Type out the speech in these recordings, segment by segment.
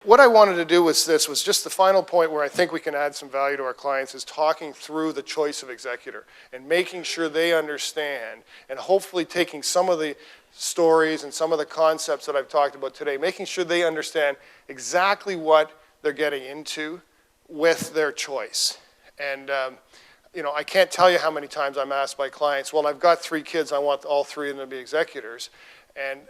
what I wanted to do with this was just the final point where I think we can add some value to our clients is talking through the choice of executor and making sure they understand, and hopefully taking some of the stories and some of the concepts that I've talked about today, making sure they understand exactly what they're getting into with their choice. And you know, I can't tell you how many times I'm asked by clients, well, I've got 3 kids, I want all 3 of them to be executors. And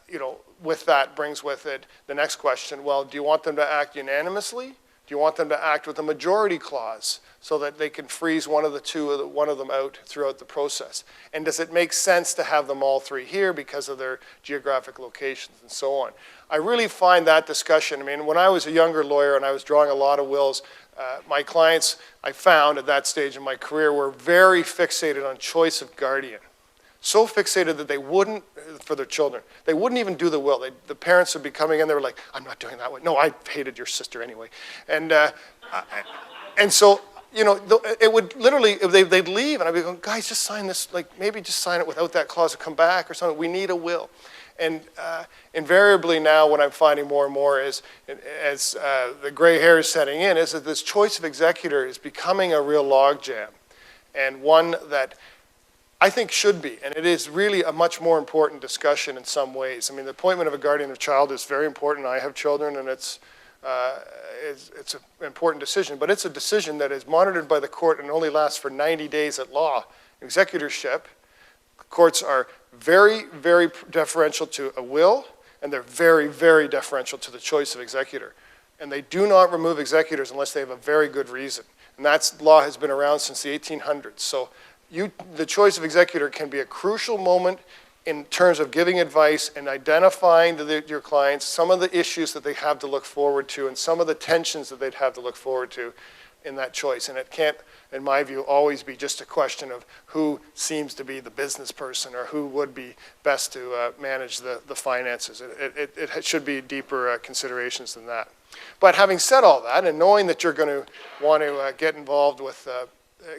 you know, with that brings with it the next question, well, do you want them to act unanimously? Do you want them to act with a majority clause so that they can freeze one of them out throughout the process? And does it make sense to have them all 3 here because of their geographic locations and so on? I really find that discussion, I mean, when I was a younger lawyer and I was drawing a lot of wills, my clients, I found at that stage in my career, were very fixated on choice of guardian. So fixated that they wouldn't, for their children, they wouldn't even do the will. The parents would be coming in, they were like, I'm not doing that way. No, I hated your sister anyway. And so, you know, it would literally, they'd leave, and I'd be going, guys, just sign this, like, maybe just sign it without that clause and come back or something. We need a will. And invariably now what I'm finding more and more is, as the gray hair is setting in, is that this choice of executor is becoming a real logjam, and one that I think should be, and it is really a much more important discussion in some ways. I mean, the appointment of a guardian of child is very important. I have children, and it's an important decision, but it's a decision that is monitored by the court and only lasts for 90 days at law. Executorship, courts are very, very deferential to a will, and they're very, very deferential to the choice of executor. And they do not remove executors unless they have a very good reason. And that law has been around since the 1800s. So the choice of executor can be a crucial moment in terms of giving advice and identifying to your clients some of the issues that they have to look forward to and some of the tensions that they'd have to look forward to in that choice. And it can't, in my view, always be just a question of who seems to be the business person or who would be best to manage the finances. It should be deeper considerations than that. But having said all that, and knowing that you're going to want to get involved with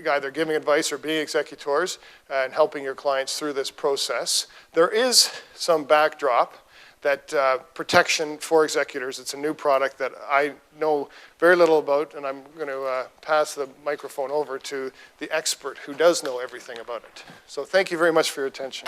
either giving advice or being executors and helping your clients through this process, there is some backdrop that protection for executors. It's a new product that I know very little about, and I'm going to pass the microphone over to the expert who does know everything about it. So thank you very much for your attention.